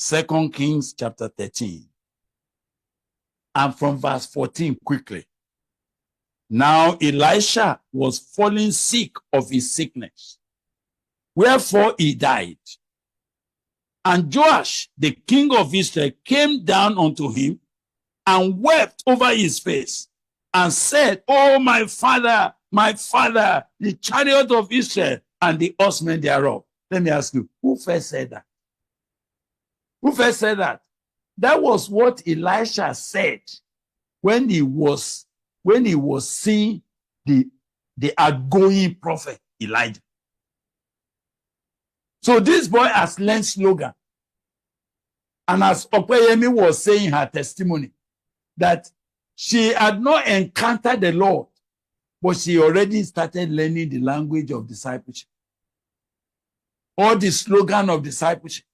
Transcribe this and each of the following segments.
2 Kings chapter 13. And from verse 14 quickly. Now Elisha was falling sick of his sickness, wherefore he died. And Joash, the king of Israel, came down unto him and wept over his face and said, "Oh, my father, the chariot of Israel and the horsemen thereof." Let me ask you, who first said that? Who first said that? That was what Elisha said when he was seeing the outgoing prophet Elijah. So this boy has learned slogan. And as Opeyemi was saying in her testimony, that she had not encountered the Lord, but she already started learning the language of discipleship, or the slogan of discipleship.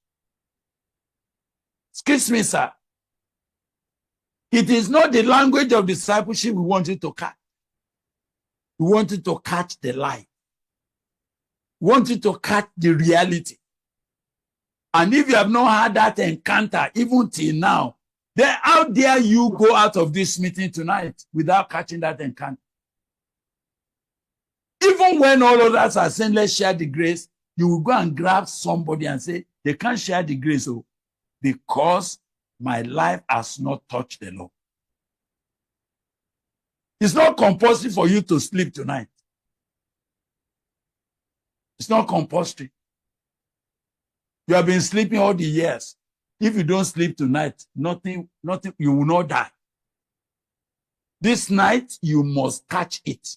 Excuse me, sir. It is not the language of discipleship we want you to catch. We want you to catch the light. We want you to catch the reality. And if you have not had that encounter, even till now, then how dare you go out of this meeting tonight without catching that encounter? Even when all others are saying, let's share the grace, you will go and grab somebody and say, they can't share the grace, because my life has not touched the Lord. It's not compulsory for you to sleep tonight. It's not compulsory. You have been sleeping all the years. If you don't sleep tonight, nothing, you will not die. This night, you must catch it.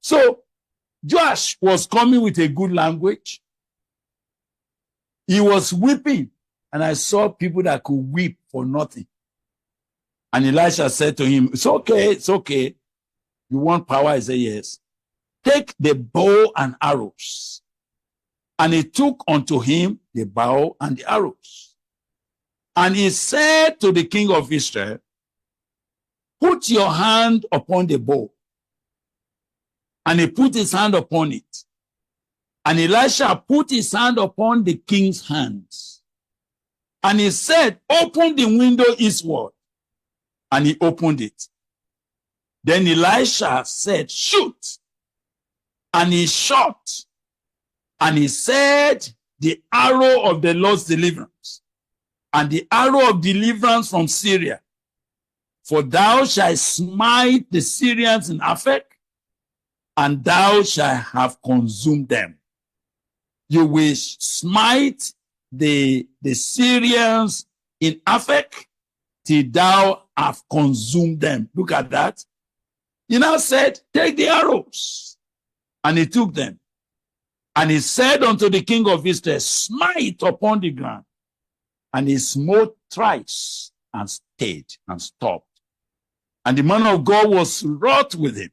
So, Joash was coming with a good language. He was weeping. And I saw people that could weep for nothing. And Elisha said to him, it's okay, it's okay. You want power? I said, yes. Take the bow and arrows. And he took unto him the bow and the arrows. And he said to the king of Israel, put your hand upon the bow. And he put his hand upon it. And Elisha put his hand upon the king's hands. And he said, open the window eastward. And he opened it. Then Elisha said, shoot. And he shot. And he said, the arrow of the Lord's deliverance, and the arrow of deliverance from Syria. For thou shalt smite the Syrians in Aphek, and thou shalt have consumed them. You will smite the Syrians in Aphek till thou have consumed them. Look at that. He now said, take the arrows. And he took them. And he said unto the king of Israel, smite upon the ground. And he smote thrice and stayed and stopped. And the man of God was wroth with him.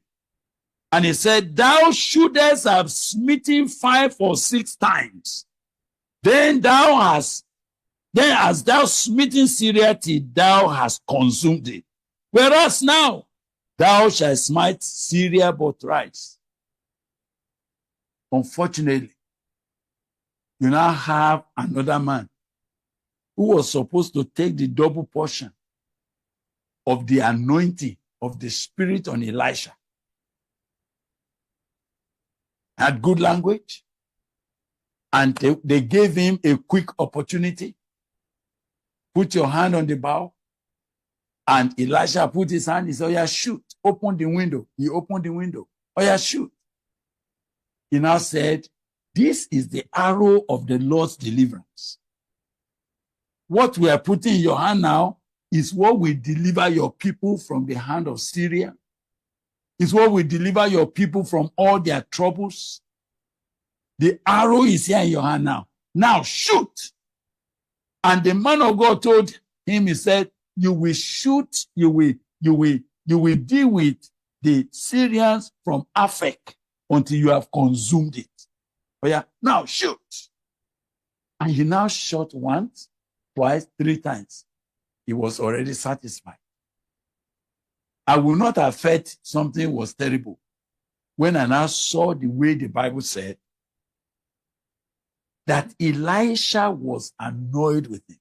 And he said, thou shouldest have smitten 5 or 6 times. Then as thou smitten Syria till thou hast consumed it. Whereas now thou shalt smite Syria but thrice. Unfortunately, you now have another man who was supposed to take the double portion of the anointing of the Spirit on Elisha. Had good language, and they gave him a quick opportunity. Put your hand on the bow. And Elisha put his hand, he said, oh yeah, shoot. Open the window. He opened the window. Oh yeah, shoot. He now said, this is the arrow of the Lord's deliverance. What we are putting in your hand now is what will deliver your people from the hand of Syria. Is what will deliver your people from all their troubles. The arrow is here in your hand now. Now shoot. And the man of God told him, he said, you will shoot, you will deal with the Syrians from Aphek until you have consumed it. Oh yeah, now shoot. And he now shot once, twice, 3 times. He was already satisfied. I will not have felt something was terrible when I now saw the way the Bible said that Elisha was annoyed with him.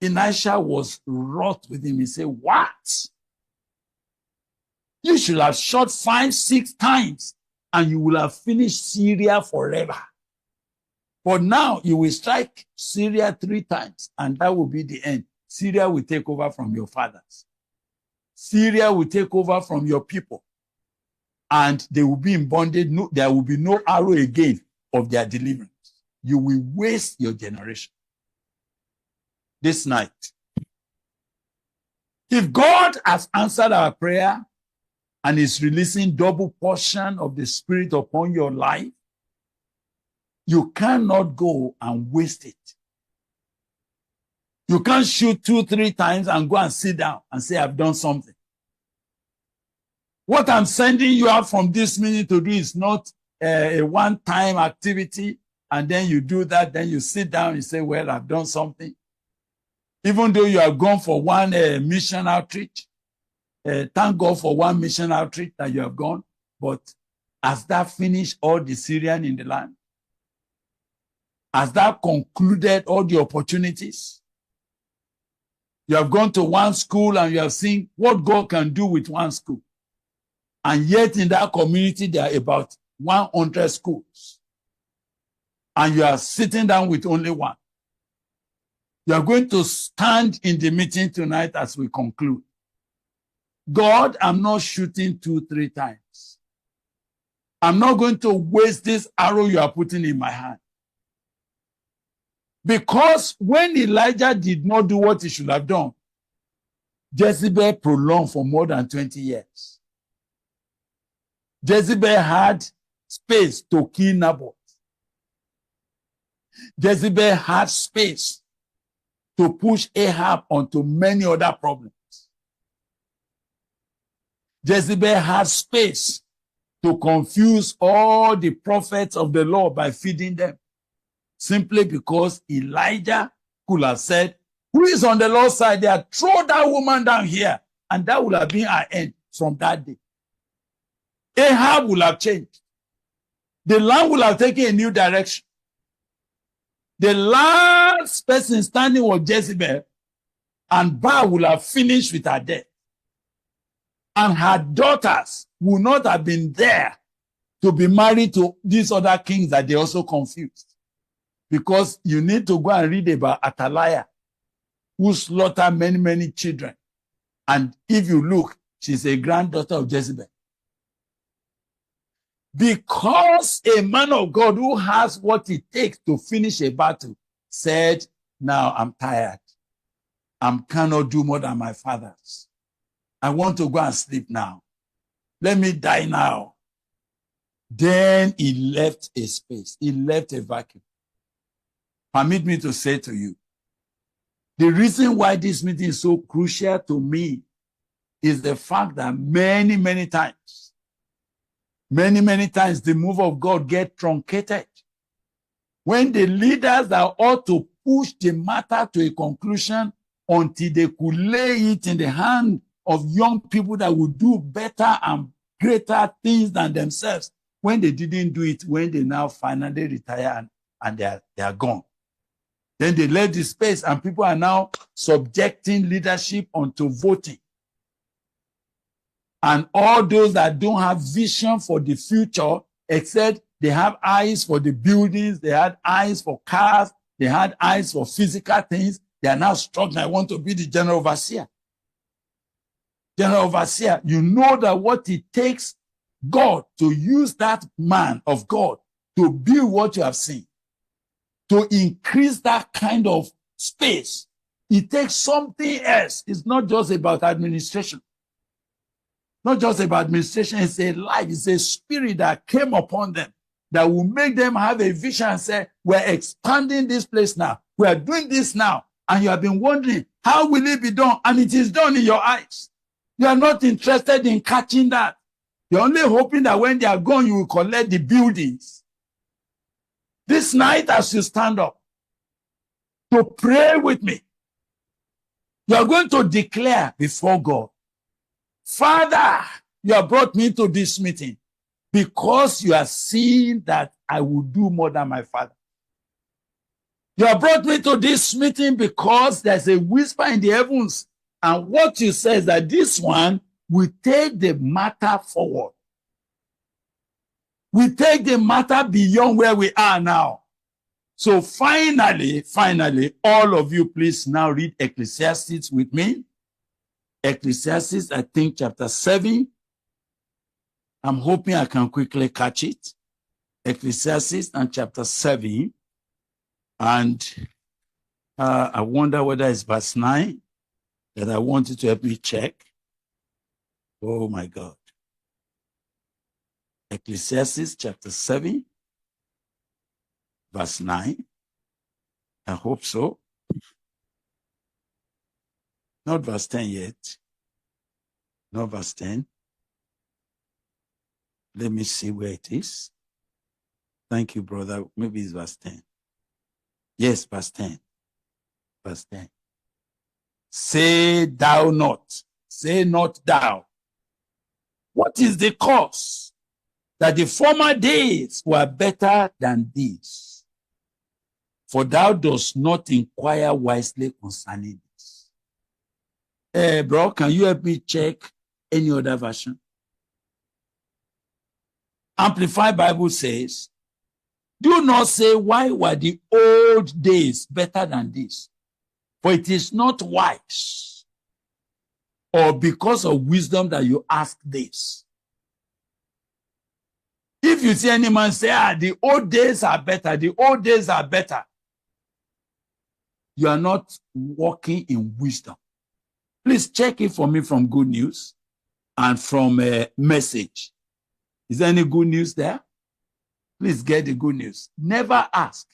Elisha was wroth with him. He said, what? You should have shot 5, 6 times and you will have finished Syria forever. But now you will strike Syria 3 times and that will be the end. Syria will take over from your fathers. Syria will take over from your people. And they will be in bondage. No, there will be no arrow again of their deliverance. You will waste your generation. This night, if God has answered our prayer and is releasing double portion of the Spirit upon your life, you cannot go and waste it. You can't shoot 2, 3 times and go and sit down and say, I've done something. What I'm sending you out from this meeting to do is not a one-time activity, and then you do that, then you sit down and say, well, I've done something. Even though you have gone for one mission outreach, thank God for one mission outreach that you have gone, but has that finished all the Syrian in the land? Has that concluded all the opportunities? You have gone to one school and you have seen what God can do with one school. And yet in that community, there are about 100 schools. And you are sitting down with only one. You are going to stand in the meeting tonight as we conclude. God, I'm not shooting 2, 3 times. I'm not going to waste this arrow you are putting in my hand. Because when Elijah did not do what he should have done, Jezebel prolonged for more than 20 years. Jezebel had space to kill Naboth. Jezebel had space to push Ahab onto many other problems. Jezebel had space to confuse all the prophets of the Lord by feeding them, simply because Elijah could have said, who is on the Lord's side there? Throw that woman down here. And that would have been our end from that day. Ahab will have changed. The land will have taken a new direction. The last person standing was Jezebel, and Baal will have finished with her death. And her daughters will not have been there to be married to these other kings that they also confused. Because you need to go and read about Athaliah, who slaughtered many, many children. And if you look, she's a granddaughter of Jezebel. Because a man of God who has what it takes to finish a battle said, now I'm tired. I cannot do more than my fathers. I want to go and sleep now. Let me die now. Then he left a space. He left a vacuum. Permit me to say to you, the reason why this meeting is so crucial to me is the fact that many, many times, the move of God gets truncated. When the leaders that ought to push the matter to a conclusion until they could lay it in the hand of young people that would do better and greater things than themselves, when they didn't do it, when they now finally retire and they are gone. Then they left the space and people are now subjecting leadership onto voting. And all those that don't have vision for the future, except they have eyes for the buildings, they had eyes for cars, they had eyes for physical things, they are now struggling. I want to be the general overseer. General overseer, you know that what it takes God to use that man of God to build what you have seen, to increase that kind of space. It takes something else. It's not just about administration. Not just about administration. It's a life. It's a spirit that came upon them that will make them have a vision and say, we're expanding this place now. We are doing this now. And you have been wondering, how will it be done? And it is done in your eyes. You are not interested in catching that. You're only hoping that when they are gone, you will collect the buildings. This night, as you stand up to pray with me, you are going to declare before God, Father, you have brought me to this meeting because you are seeing that I will do more than my father. You have brought me to this meeting because there's a whisper in the heavens. And what you say is that this one will take the matter forward. We take the matter beyond where we are now. So finally, all of you, please now read Ecclesiastes with me. Ecclesiastes, I think, chapter 7. I'm hoping I can quickly catch it. Ecclesiastes and chapter 7. And I wonder whether it's verse 9 that I want you to help me check. Oh, my God. Ecclesiastes chapter 7, verse 9. I hope so. Not verse 10 yet. Not verse 10. Let me see where it is. Thank you, brother. Maybe it's verse 10. Yes, verse 10. Verse 10. Say thou not. Say not thou. What is the cause? That the former days were better than these. For thou dost not inquire wisely concerning this. Bro, can you help me check any other version? Amplified Bible says, do not say, why were the old days better than this? For it is not wise or because of wisdom that you ask this. If you see any man say, the old days are better, the old days are better, you are not walking in wisdom. Please check it for me from Good News and from Message. Is there any good news there? Please get the good news. Never ask